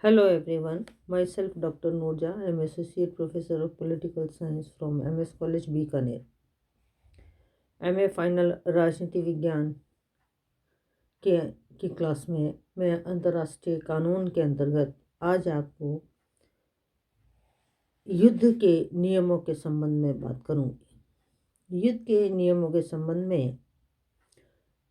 Hello everyone, myself Dr. Noorja. I am Associate Professor of Political Science from MS College Bikaner. MA final राजनीति विज्ञान के की class में मैं अंतर्राष्ट्रीय कानून के अंतर्गत आज आपको युद्ध के नियमों के संबंध में बात करूंगी। युद्ध के नियमों के संबंध में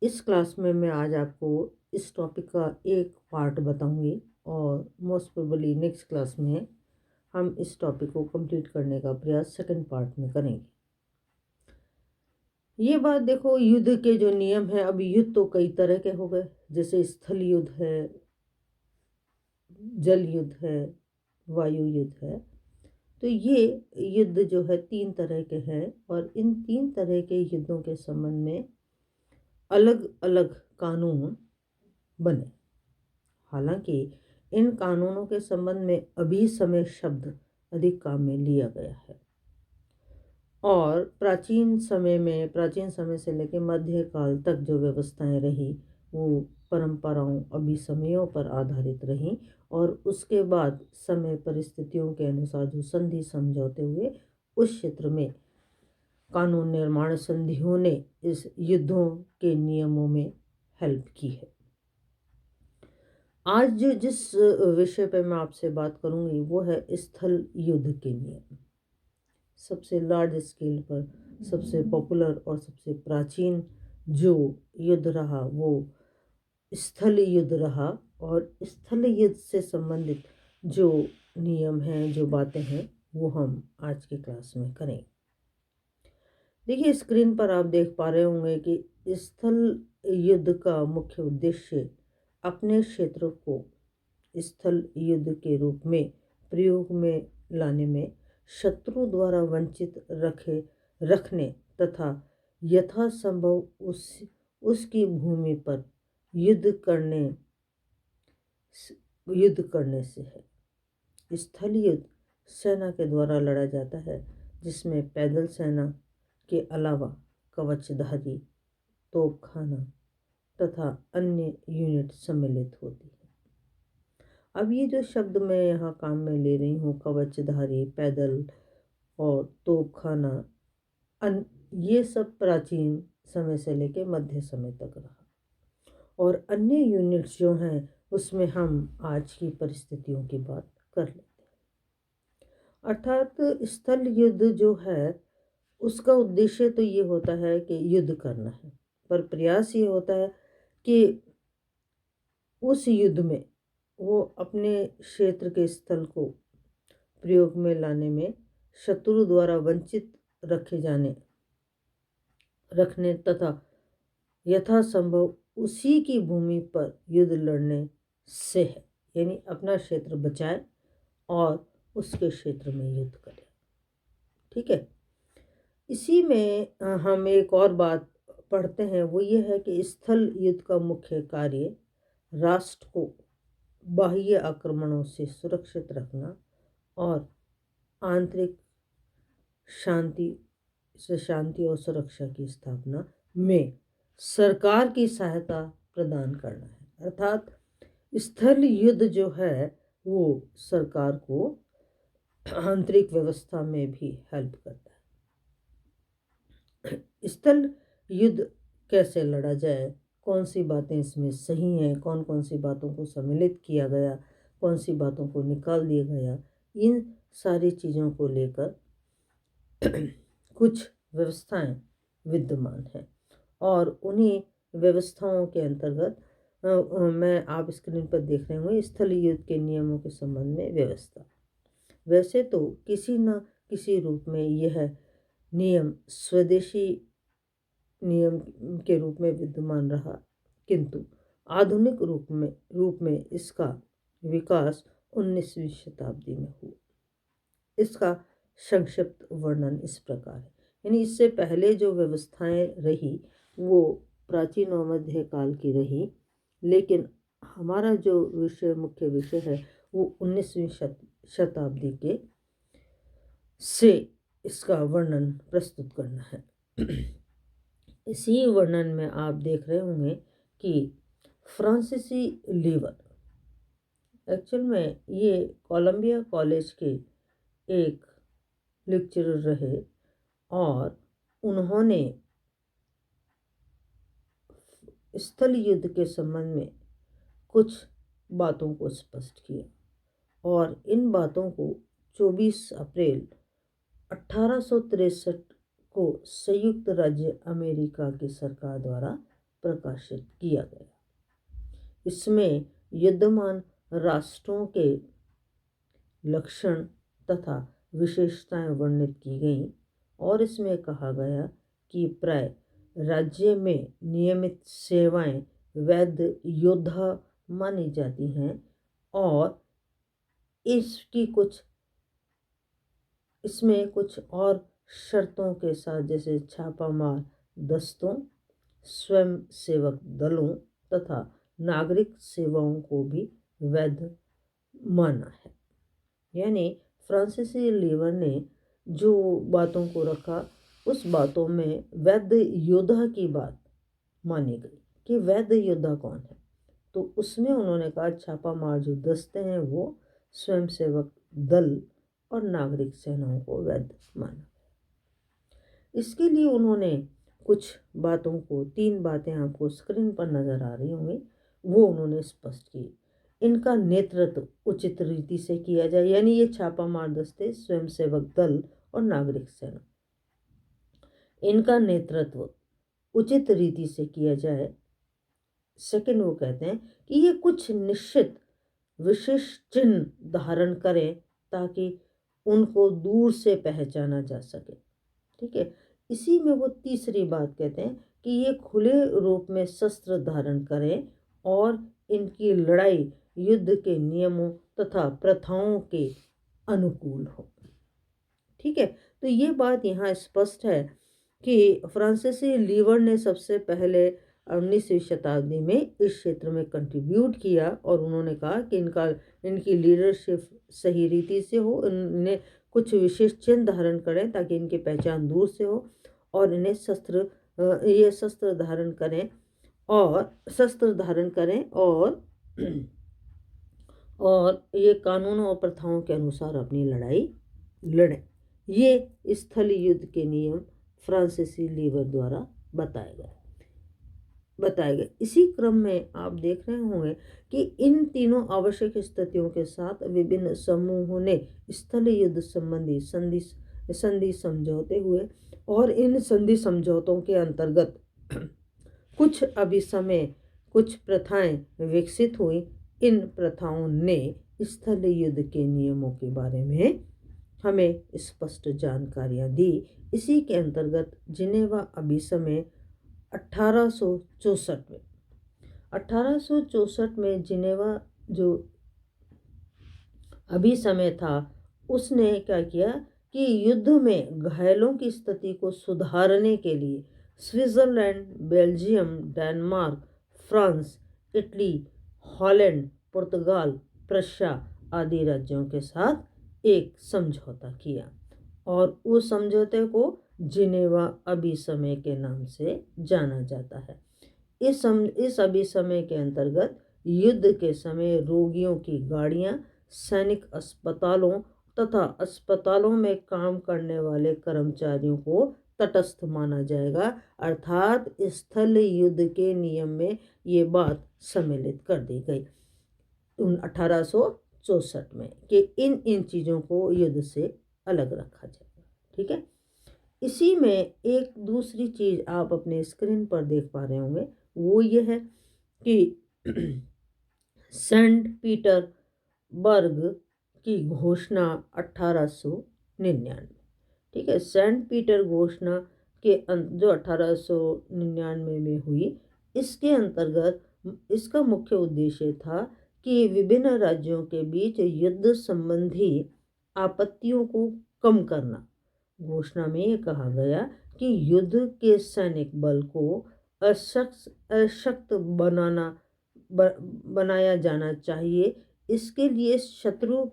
इस क्लास में मैं आज आपको इस टॉपिक का एक पार्ट बताऊंगी और मोस्ट प्रोबेबली नेक्स्ट क्लास में हम इस टॉपिक को कंप्लीट करने का प्रयास सेकंड पार्ट में करेंगे। ये बात देखो, युद्ध के जो नियम है, अब युद्ध तो कई तरह के हो गए, जैसे स्थल युद्ध है, जल युद्ध है, वायु युद्ध है। तो ये युद्ध जो है तीन तरह के हैं और इन तीन तरह के युद्धों के संबंध में अलग अलग कानून बने। हालांकि इन कानूनों के संबंध में अभिसमय शब्द अधिक काम में लिया गया है और प्राचीन समय से लेकर मध्यकाल तक जो व्यवस्थाएं रही वो परंपराओं अभिसमयों पर आधारित रहीं और उसके बाद समय परिस्थितियों के अनुसार जो संधि समझौते हुए उस क्षेत्र में कानून निर्माण संधियों ने इस युद्धों के नियमों में हेल्प की है। आज जो जिस विषय पर मैं आपसे बात करूंगी वो है स्थल युद्ध के नियम। सबसे लार्ज स्केल पर सबसे पॉपुलर और सबसे प्राचीन जो युद्ध रहा वो स्थल युद्ध रहा और स्थल युद्ध से संबंधित जो नियम हैं, जो बातें हैं, वो हम आज की क्लास में करें। देखिए, स्क्रीन पर आप देख पा रहे होंगे कि स्थल युद्ध का मुख्य उद्देश्य अपने क्षेत्र को स्थल युद्ध के रूप में प्रयोग में लाने में शत्रु द्वारा वंचित रखने तथा यथासंभव उसकी भूमि पर युद्ध करने से है। स्थल युद्ध सेना के द्वारा लड़ा जाता है जिसमें पैदल सेना के अलावा कवचधारी, तोपखाना तथा अन्य यूनिट सम्मिलित होती है। अब ये जो शब्द मैं यहाँ काम में ले रही हूँ, कवचधारी, पैदल और तोपखाना, ये सब प्राचीन समय से लेकर मध्य समय तक रहा और अन्य यूनिट्स जो हैं उसमें हम आज की परिस्थितियों की बात कर लेते हैं। अर्थात स्थल युद्ध जो है उसका उद्देश्य तो ये होता है कि युद्ध करना है, पर प्रयास ये होता है कि उस युद्ध में वो अपने क्षेत्र के स्थल को प्रयोग में लाने में शत्रु द्वारा वंचित रखने तथा यथासंभव उसी की भूमि पर युद्ध लड़ने से है, यानी अपना क्षेत्र बचाए और उसके क्षेत्र में युद्ध करे। ठीक है, इसी में हम एक और बात पढ़ते हैं, वो ये है कि स्थल युद्ध का मुख्य कार्य राष्ट्र को बाह्य आक्रमणों से सुरक्षित रखना और आंतरिक शांति और सुरक्षा की स्थापना में सरकार की सहायता प्रदान करना है। अर्थात स्थल युद्ध जो है वो सरकार को आंतरिक व्यवस्था में भी हेल्प करता है। स्थल युद्ध कैसे लड़ा जाए, कौन सी बातें इसमें सही हैं, कौन कौन सी बातों को सम्मिलित किया गया, कौन सी बातों को निकाल दिया गया, इन सारी चीज़ों को लेकर कुछ व्यवस्थाएं विद्यमान हैं और उन्हीं व्यवस्थाओं के अंतर्गत मैं आप स्क्रीन पर देख रहे होंगे स्थल युद्ध के नियमों के संबंध में व्यवस्था। वैसे तो किसी न किसी रूप में यह नियम स्वदेशी नियम के रूप में विद्यमान रहा, किंतु आधुनिक रूप में इसका विकास 19वीं शताब्दी में हुआ। इसका संक्षिप्त वर्णन इस प्रकार है, यानी इससे पहले जो व्यवस्थाएं रही वो प्राचीन और मध्यकाल की रही, लेकिन हमारा जो मुख्य विषय है वो 19वीं शताब्दी के से इसका वर्णन प्रस्तुत करना है। इसी वर्णन में आप देख रहे होंगे कि फ्रांसीसी लीवर एक्चुअल में ये कोलंबिया कॉलेज के एक लेक्चरर रहे और उन्होंने स्थल युद्ध के संबंध में कुछ बातों को स्पष्ट किया और इन बातों को 24 अप्रैल 1863 को संयुक्त राज्य अमेरिका की सरकार द्वारा प्रकाशित किया गया। इसमें युद्धमान राष्ट्रों के लक्षण तथा विशेषताएं वर्णित की गईं और इसमें कहा गया कि प्राय राज्य में नियमित सेवाएं वैध योद्धा मानी जाती हैं और इसमें कुछ और शर्तों के साथ जैसे छापामार दस्तों, स्वयं सेवक दलों तथा नागरिक सेवाओं को भी वैध माना है। यानी फ्रांसीसी लीवर ने जो बातों को रखा उस बातों में वैध योद्धा की बात मानी गई कि वैध योद्धा कौन है। तो उसमें उन्होंने कहा छापामार जो दस्ते हैं वो स्वयंसेवक दल और नागरिक सेनाओं को वैध माना। इसके लिए उन्होंने कुछ बातों को, 3 बातें आपको स्क्रीन पर नजर आ रही होंगी, वो उन्होंने स्पष्ट की। इनका नेतृत्व उचित रीति से किया जाए, यानी ये छापामार दस्ते, स्वयंसेवक दल और नागरिक सेना, इनका नेतृत्व उचित रीति से किया जाए। सेकंड, वो कहते हैं कि ये कुछ निश्चित विशेष चिन्ह धारण करें ताकि उनको दूर से पहचाना जा सके। ठीक है। इसी में वो तीसरी बात कहते हैं कि ये खुले रूप में शस्त्र धारण करें और इनकी लड़ाई युद्ध के नियमों तथा प्रथाओं के अनुकूल हो। ठीक है। तो ये बात यहाँ स्पष्ट है कि फ्रांसीसी लीवर ने सबसे पहले 19वीं शताब्दी में इस क्षेत्र में कंट्रीब्यूट किया और उन्होंने कहा कि इनकी लीडरशिप सही रीति से हो, इन्हें कुछ विशेष चिन्ह धारण करें ताकि इनकी पहचान दूर से हो और इन्हें शस्त्र धारण करें और ये कानूनों और प्रथाओं के अनुसार अपनी लड़ाई लड़ें। ये स्थल युद्ध के नियम फ्रांसीसी लीवर द्वारा बताए गए। इसी क्रम में आप देख रहे होंगे कि इन तीनों आवश्यक स्थितियों के साथ विभिन्न समूहों ने स्थल युद्ध संबंधी संधि समझौते हुए और इन संधि समझौतों के अंतर्गत कुछ प्रथाएं विकसित हुई। इन प्रथाओं ने स्थल युद्ध के नियमों के बारे में हमें स्पष्ट जानकारियां दी। इसी के अंतर्गत जिनेवा अभिसमय 1864 में जिनेवा जो अभिसमय था उसने क्या किया कि युद्ध में घायलों की स्थिति को सुधारने के लिए Switzerland, Belgium, Denmark, France, Italy, Holland, पुर्तगाल, प्रशिया आदि राज्यों के साथ एक समझौता किया और उस समझौते को जिनेवा अभिसमय के नाम से जाना जाता है। इस अभिसमय के अंतर्गत युद्ध के समय रोगियों की गाड़ियां सैनिक अस्पतालों तथा अस्पतालों में काम करने वाले कर्मचारियों को तटस्थ माना जाएगा। अर्थात स्थल युद्ध के नियम में ये बात सम्मिलित कर दी गई 1864 में कि इन चीज़ों को युद्ध से अलग रखा जाएगा। ठीक है। इसी में एक दूसरी चीज़ आप अपने स्क्रीन पर देख पा रहे होंगे, वो ये है कि सेंट पीटर्सबर्ग की घोषणा 1899। ठीक है। सेंट पीटर घोषणा के जो 1899 में हुई, इसके अंतर्गत इसका मुख्य उद्देश्य था कि विभिन्न राज्यों के बीच युद्ध संबंधी आपत्तियों को कम करना। घोषणा में यह कहा गया कि युद्ध के सैनिक बल को अशक्त बनाया जाना चाहिए। इसके लिए शत्रु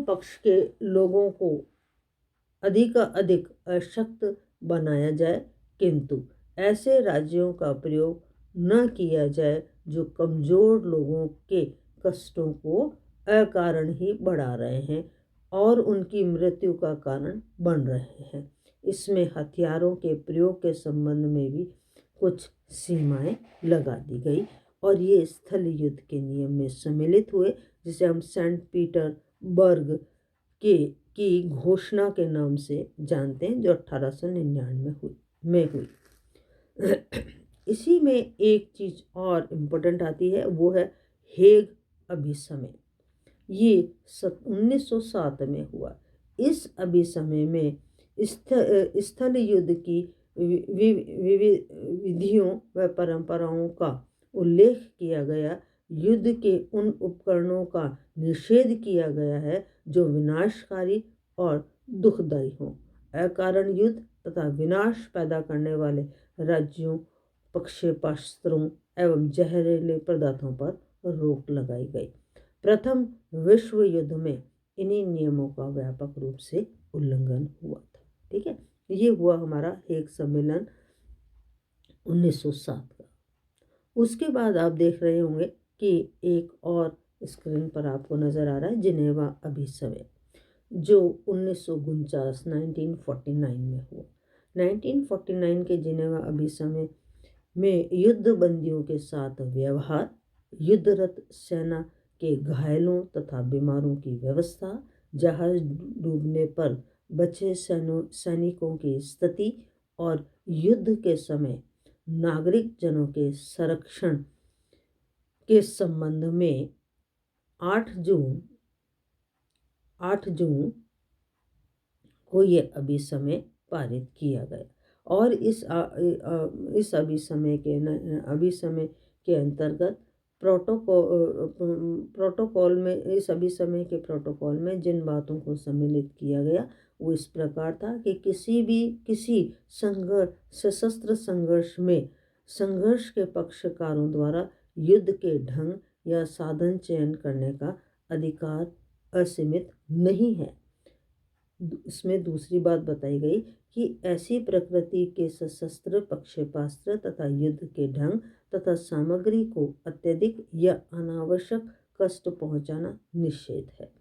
पक्ष के लोगों को अधिक अशक्त बनाया जाए, किंतु ऐसे राज्यों का प्रयोग न किया जाए जो कमज़ोर लोगों के कष्टों को अकारण ही बढ़ा रहे हैं और उनकी मृत्यु का कारण बन रहे हैं। इसमें हथियारों के प्रयोग के संबंध में भी कुछ सीमाएं लगा दी गई और ये स्थल युद्ध के नियम में सम्मिलित हुए, जिसे हम सेंट पीटरबर्ग की घोषणा के नाम से जानते हैं, जो 1899 में हुई। इसी में एक चीज़ और इम्पोर्टेंट आती है, वो है हेग अभिसमय। ये 1907 में हुआ। इस अभिसमय में स्थल युद्ध की विधियों व परंपराओं का उल्लेख किया गया। युद्ध के उन उपकरणों का निषेध किया गया है जो विनाशकारी और दुखदायी हों। अकारण युद्ध तथा विनाश पैदा करने वाले राज्यों, प्रक्षेपास्त्रों एवं जहरीले पदार्थों पर रोक लगाई गई। प्रथम विश्व युद्ध में इन्हीं नियमों का व्यापक रूप से उल्लंघन हुआ था। ठीक है, ये हुआ हमारा हेग सम्मेलन 1907 का। उसके बाद आप देख रहे होंगे कि एक और स्क्रीन पर आपको नज़र आ रहा है जिनेवा अभिसमय, जो 1949 में हुआ। 1949 के जिनेवा अभिसमय में युद्ध बंदियों के साथ व्यवहार, युद्धरत सेना के घायलों तथा बीमारों की व्यवस्था, जहाज डूबने पर बचे सैनिकों की स्थिति और युद्ध के समय नागरिक जनों के संरक्षण के संबंध में 8 जून को यह अभिसमय पारित किया गया और इस अभिसमय के अंतर्गत प्रोटोकॉल में, इस अभिसमय के प्रोटोकॉल में जिन बातों को सम्मिलित किया गया वो इस प्रकार था कि किसी सशस्त्र संघर्ष में संघर्ष के पक्षकारों द्वारा युद्ध के ढंग या साधन चयन करने का अधिकार असीमित नहीं है। इसमें दूसरी बात बताई गई कि ऐसी प्रकृति के सशस्त्र पक्षेपास्त्र तथा युद्ध के ढंग तथा सामग्री को अत्यधिक या अनावश्यक कष्ट पहुंचाना निषेध है।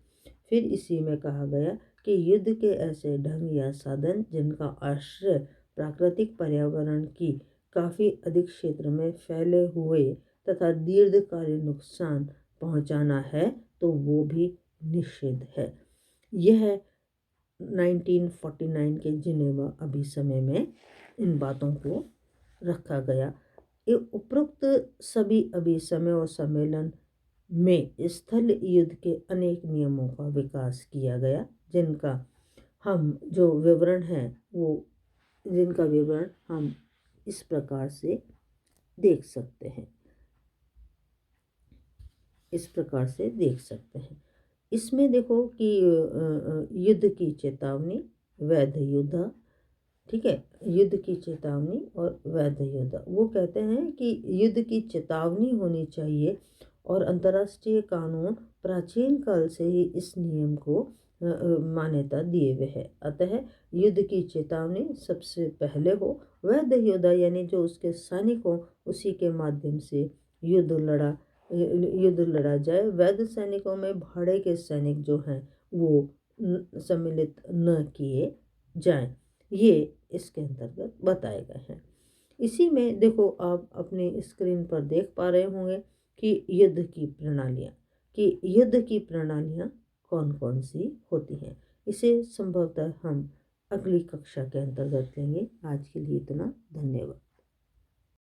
फिर इसी में कहा गया कि युद्ध के ऐसे ढंग या साधन जिनका आश्रय प्राकृतिक पर्यावरण की काफ़ी अधिक क्षेत्र में फैले हुए तथा दीर्घकालीन नुकसान पहुंचाना है तो वो भी निषेध है। यह 1949 के जिनेवा अभिसमय में इन बातों को रखा गया। उपरोक्त सभी अभिसमय और सम्मेलन में स्थल युद्ध के अनेक नियमों का विकास किया गया, जिनका विवरण हम इस प्रकार से देख सकते हैं। इसमें देखो कि युद्ध की चेतावनी, वैध युद्ध, ठीक है, युद्ध की चेतावनी और वैध युद्ध। वो कहते हैं कि युद्ध की चेतावनी होनी चाहिए और अंतर्राष्ट्रीय कानून प्राचीन काल से ही इस नियम को मान्यता दिए हुए है। अतः युद्ध की चेतावनी सबसे पहले हो। वैध युद्ध यानी जो उसके सैनिक हो उसी के माध्यम से युद्ध लड़ा जाए। वैध सैनिकों में भाड़े के सैनिक जो हैं वो सम्मिलित न किए जाएं। ये इसके अंतर्गत बताए गए हैं। इसी में देखो आप अपनी स्क्रीन पर देख पा रहे होंगे कि युद्ध की प्रणालियाँ कौन कौन सी होती हैं। इसे संभवतः हम अगली कक्षा के अंतर्गत लेंगे। आज के लिए इतना, धन्यवाद।